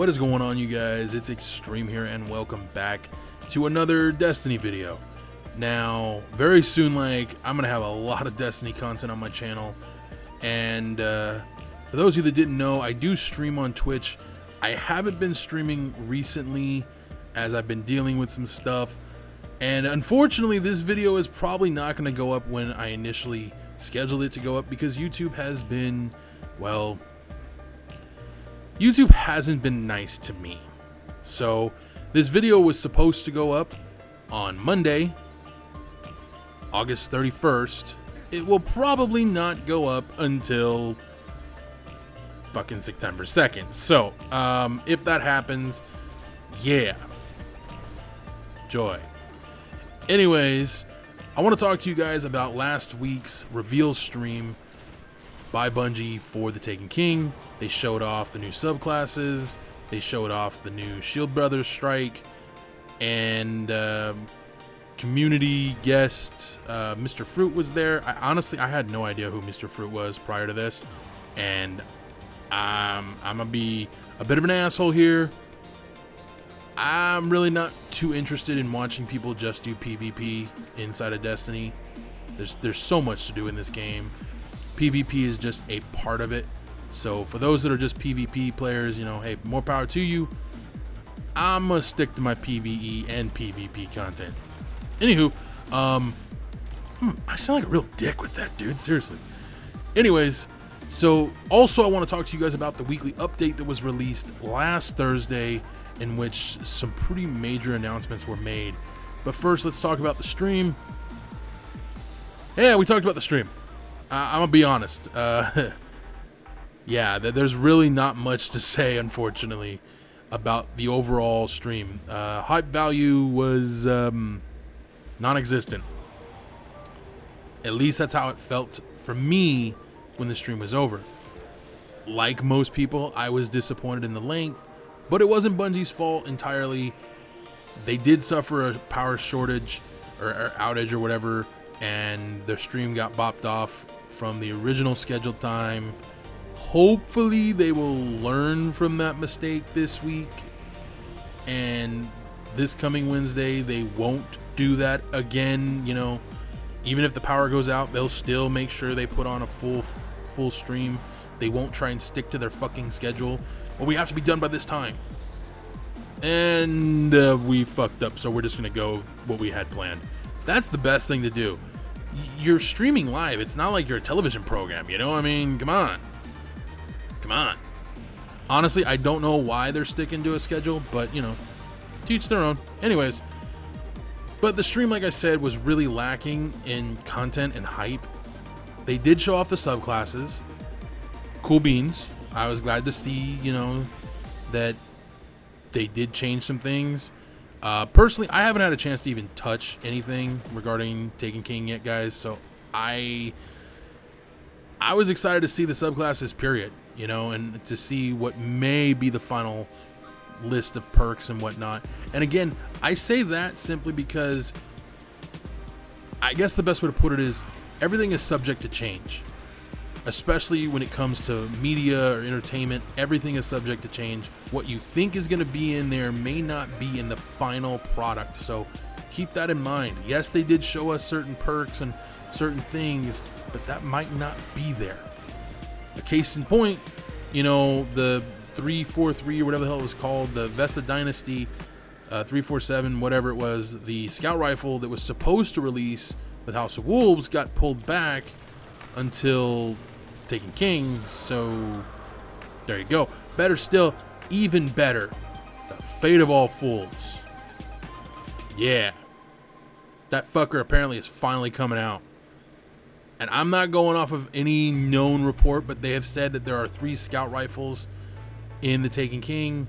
What is going on, you guys? It's Extreme here, and welcome back to another Destiny video. Now, very soon, I'm gonna have a lot of Destiny content on my channel, and for those of you that didn't know, I do stream on Twitch. I haven't been streaming recently as I've been dealing with some stuff, and unfortunately this video is probably not going to go up when I initially scheduled it to go up, because YouTube has been, well, YouTube hasn't been nice to me. So this video was supposed to go up on Monday, August 31st. It will probably not go up until fucking September 2nd. So if that happens, yeah, joy. Anyways, I want to talk to you guys about last week's reveal stream by Bungie for the Taken King. They showed off the new subclasses, they showed off the new Shield Brothers strike, and community guest Mr. Fruit was there. Honestly, I had no idea who Mr. Fruit was prior to this, and I'm gonna be a bit of an asshole here. I'm really not too interested in watching people just do PvP inside of Destiny. There's so much to do in this game. PvP is just a part of it. So for those that are just PvP players, you know, hey, more power to you. I'm gonna stick to my PvE and PvP content. Anywho, I sound like a real dick with that, dude. Seriously. Anyways, so also I want to talk to you guys about the weekly update that was released last Thursday, in which some pretty major announcements were made. But first, let's talk about the stream. Yeah, we talked about the stream. I'm gonna be honest. Yeah, there's really not much to say, unfortunately, about the overall stream. Hype value was non-existent. At least that's how it felt for me when the stream was over. Like most people, I was disappointed in the length, but it wasn't Bungie's fault entirely. They did suffer a power shortage or outage or whatever, and their stream got bopped off from the original scheduled time. Hopefully they will learn from that mistake this week, and this coming Wednesday they won't do that again. You know, even if the power goes out, they'll still make sure they put on a full stream. They won't try and stick to their fucking schedule. Well, we have to be done by this time, and we fucked up, so we're just gonna go what we had planned. That's the best thing to do. You're streaming live. It's not like you're a television program, you know? I mean, come on. Come on. Honestly, I don't know why they're sticking to a schedule, but, you know, to each their own. Anyways, but the stream, like I said, was really lacking in content and hype. They did show off the subclasses. Cool beans. I was glad to see, you know, that they did change some things. Personally, I haven't had a chance to even touch anything regarding Taken King yet, guys. So I was excited to see the subclasses, period, you know, and to see what may be the final list of perks and whatnot. And again, I say that simply because I guess the best way to put it is everything is subject to change. Especially when it comes to media or entertainment, everything is subject to change. What you think is going to be in there may not be in the final product, so keep that in mind. Yes, they did show us certain perks and certain things, but that might not be there. A case in point, you know, the 343 or whatever the hell it was called, the Vesta Dynasty 347, whatever it was, the scout rifle that was supposed to release with House of Wolves got pulled back until Taken King, so there you go. Better still, even better, the Fate of All Fools. Yeah, that fucker apparently is finally coming out, and I'm not going off of any known report, but they have said that there are 3 scout rifles in the Taken King,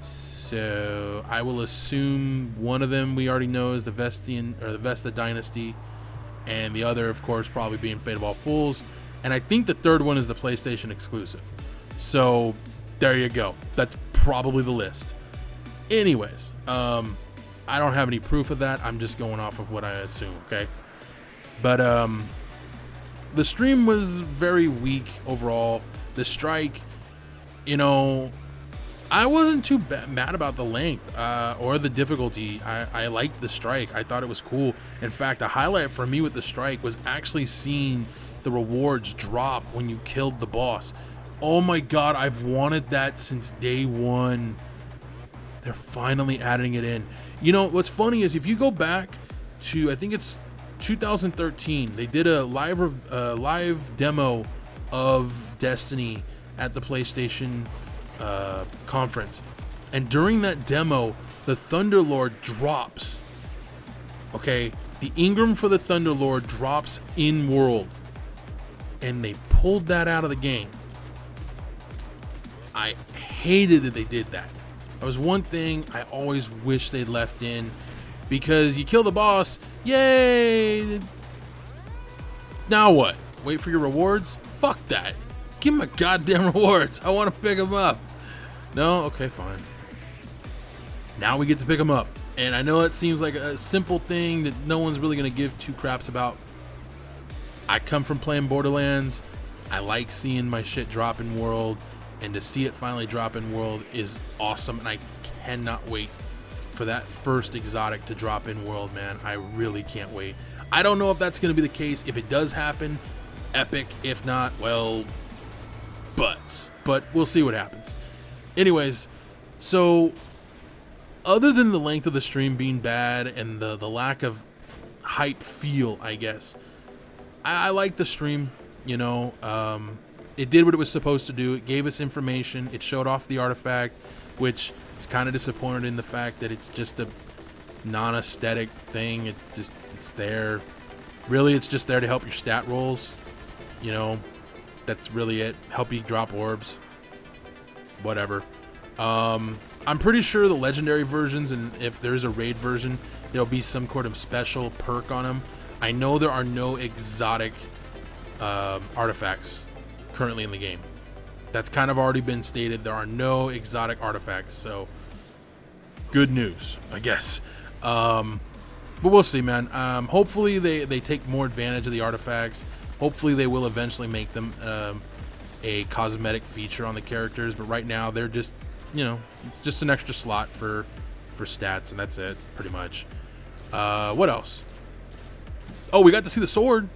so I will assume one of them we already know is the Vestian or the Vesta Dynasty, and the other, of course, probably being Fate of All Fools. And I think the third one is the PlayStation exclusive. So there you go. That's probably the list. Anyways, I don't have any proof of that. I'm just going off of what I assume, okay? But the stream was very weak overall. The strike, you know, I wasn't too mad about the length or the difficulty. I liked the strike. I thought it was cool. In fact, a highlight for me with the strike was actually seeing the rewards drop when you killed the boss. Oh my god, I've wanted that since day one. They're finally adding it in. You know, what's funny is if you go back to, I think it's 2013, they did a live demo of Destiny at the PlayStation conference, and during that demo the Thunderlord drops. Okay, the Ingram for the Thunderlord drops in world, and they pulled that out of the game. I hated that they did that. That was one thing I always wish they left in, because you kill the boss, yay, now what? Wait for your rewards? Fuck that. Give me my goddamn rewards. I want to pick them up. No? Okay, fine. Now we get to pick them up. And I know it seems like a simple thing that no one's really going to give two craps about. I come from playing Borderlands. I like seeing my shit drop in world. And to see it finally drop in world is awesome. And I cannot wait for that first exotic to drop in world, man. I really can't wait. I don't know if that's going to be the case. If it does happen, epic. If not, well, but we'll see what happens. Anyways, so other than the length of the stream being bad and the lack of hype feel, I guess, I like the stream. You know, it did what it was supposed to do. It gave us information. It showed off the artifact, which is kind of disappointed in the fact that it's just a non-aesthetic thing. It's there. Really, it's just there to help your stat rolls. You know, that's really it. Help you drop orbs. Whatever. I'm pretty sure the legendary versions, and if there's a raid version, there'll be some sort of special perk on them. I know there are no exotic artifacts currently in the game. That's kind of already been stated. There are no exotic artifacts, so good news, I guess. But we'll see, man. Hopefully they take more advantage of the artifacts. Hopefully they will eventually make them a cosmetic feature on the characters, but right now they're just, you know, it's just an extra slot for stats, and that's it, pretty much. What else? Oh, we got to see the sword.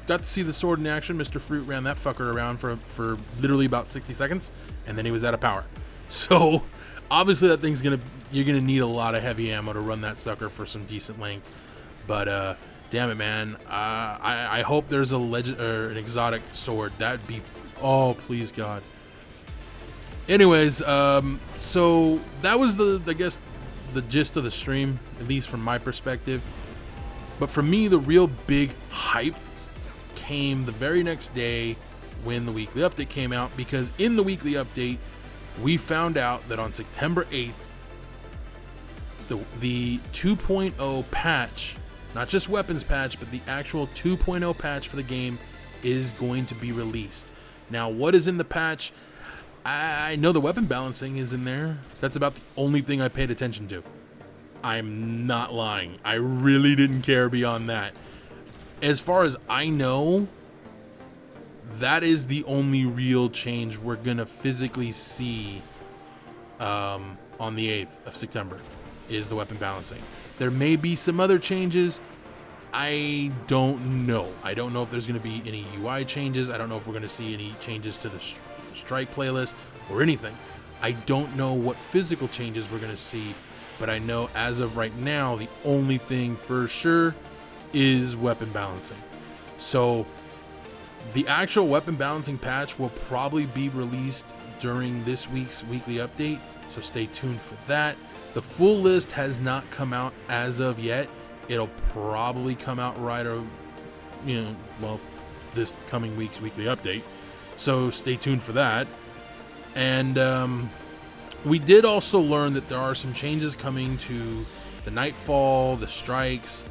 Got to see the sword in action. Mr. Fruit ran that fucker around for literally about 60 seconds, and then he was out of power. So obviously that thing's you're gonna need a lot of heavy ammo to run that sucker for some decent length. But damn it, man. I hope there's a legend or an exotic sword. That'd be, oh please God. Anyways, so that was I guess the gist of the stream, at least from my perspective. But for me, the real big hype came the very next day when the weekly update came out, because in the weekly update we found out that on September 8th the 2.0 patch, not just weapons patch, but the actual 2.0 patch for the game is going to be released. Now, what is in the patch? I know the weapon balancing is in there. That's about the only thing I paid attention to. I'm not lying. I really didn't care beyond that. As far as I know, that is the only real change we're gonna physically see on the 8th of September, is the weapon balancing. There may be some other changes. I don't know. I don't know if there's gonna be any UI changes. I don't know if we're gonna see any changes to the strike playlist or anything. I don't know what physical changes we're gonna see, but I know as of right now, the only thing for sure is weapon balancing. So the actual weapon balancing patch will probably be released during this week's weekly update, so stay tuned for that. The full list has not come out as of yet. It'll probably come out right, or well, this coming week's weekly update, so stay tuned for that. And we did also learn that there are some changes coming to the Nightfall, the strikes,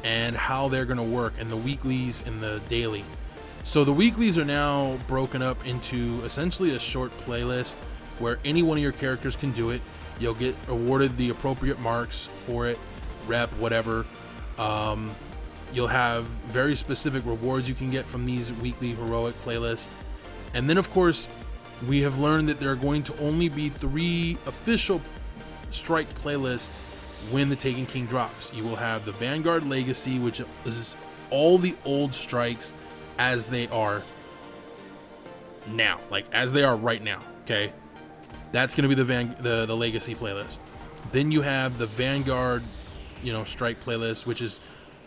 and how they're going to work, and the weeklies and the daily. So the weeklies are now broken up into essentially a short playlist where any one of your characters can do it. You'll get awarded the appropriate marks for it, rep, whatever. You'll have very specific rewards you can get from these weekly heroic playlists. And then, of course, we have learned that there are going to only be 3 official strike playlists when the Taken King drops. You will have the Vanguard Legacy, which is all the old strikes as they are now, like as they are right now. Okay, that's going to be the Legacy playlist. Then you have the Vanguard, strike playlist, which is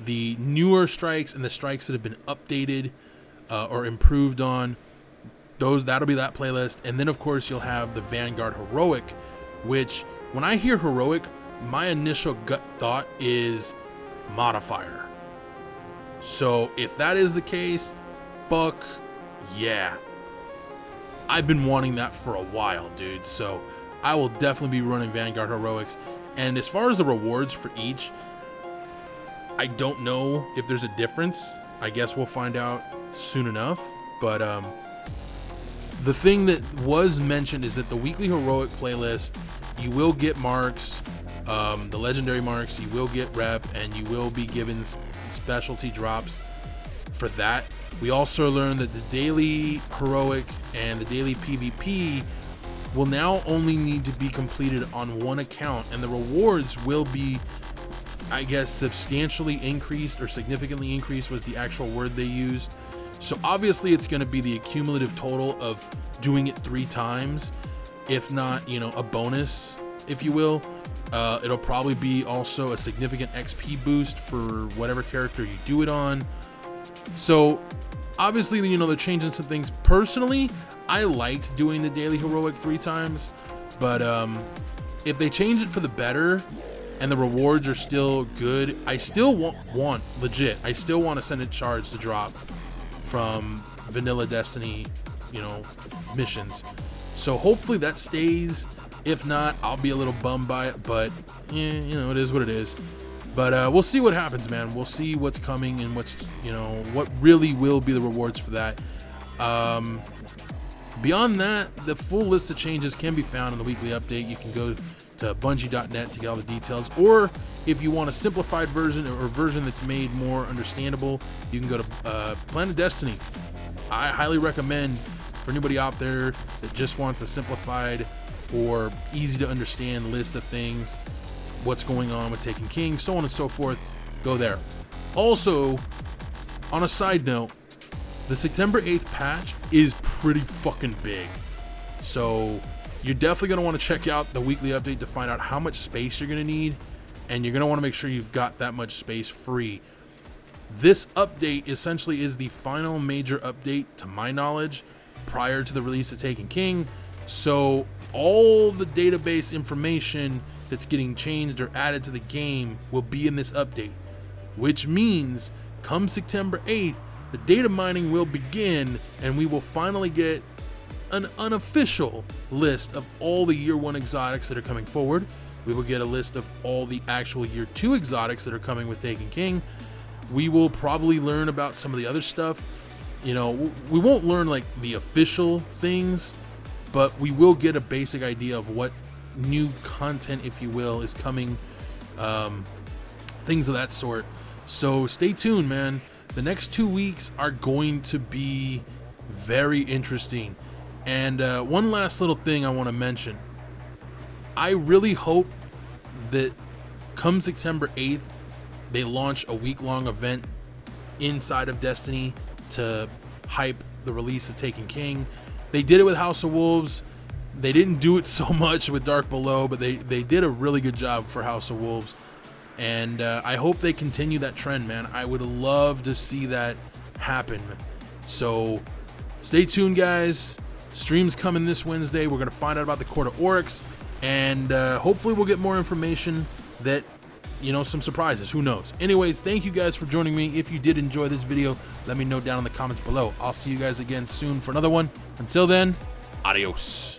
the newer strikes and the strikes that have been updated or improved on. That'll be that playlist. And then of course you'll have the Vanguard Heroic, which when I hear Heroic, my initial gut thought is modifier. So if that is the case, fuck yeah. I've been wanting that for a while, dude. So I will definitely be running Vanguard Heroics. And as far as the rewards for each, I don't know if there's a difference. I guess we'll find out soon enough. But the thing that was mentioned is that the weekly Heroic playlist, you will get marks, the legendary marks, you will get rep, and you will be given specialty drops for that. We also learned that the daily Heroic and the daily PvP will now only need to be completed on one account, and the rewards will be, I guess, substantially increased, or significantly increased was the actual word they used. So obviously it's going to be the accumulative total of doing it 3 times, if not, a bonus, if you will. It'll probably be also a significant XP boost for whatever character you do it on. So obviously, they're changing some things. Personally, I liked doing the daily Heroic 3 times, but if they change it for the better and the rewards are still good, I still want legit, I still want Ascendant Shards to drop from vanilla Destiny, missions. So hopefully that stays. If not, I'll be a little bummed by it, but it is what it is. But we'll see what happens, man. We'll see what's coming and what's, what really will be the rewards for that. Beyond that, the full list of changes can be found in the weekly update. You can go to bungie.net to get all the details, or if you want a simplified version or a version that's made more understandable, you can go to Planet Destiny. I highly recommend for anybody out there that just wants a simplified or easy to understand list of things, what's going on with Taken King, so on and so forth, go there. Also, on a side note, the September 8th patch is pretty fucking big. So you're definitely going to want to check out the weekly update to find out how much space you're going to need, and you're going to want to make sure you've got that much space free. This update essentially is the final major update, to my knowledge, prior to the release of Taken King. So all the database information that's getting changed or added to the game will be in this update, which means come September 8th, the data mining will begin, and we will finally get an unofficial list of all the year 1 exotics that are coming forward. We will get a list of all the actual year 2 exotics that are coming with Taken King. We will probably learn about some of the other stuff. We won't learn like the official things, but we will get a basic idea of what new content, if you will, is coming, things of that sort. So stay tuned, man. The next 2 weeks are going to be very interesting. And one last little thing I want to mention. I really hope that come September 8th, they launch a week-long event inside of Destiny to hype the release of Taken King. They did it with House of Wolves. They didn't do it so much with Dark Below, but they did a really good job for House of Wolves. And I hope they continue that trend, man. I would love to see that happen. So stay tuned, guys. Stream's coming this Wednesday. We're going to find out about the Court of Oryx. And hopefully we'll get more information that, some surprises. Who knows? Anyways, thank you guys for joining me. If you did enjoy this video, let me know down in the comments below. I'll see you guys again soon for another one. Until then, adios.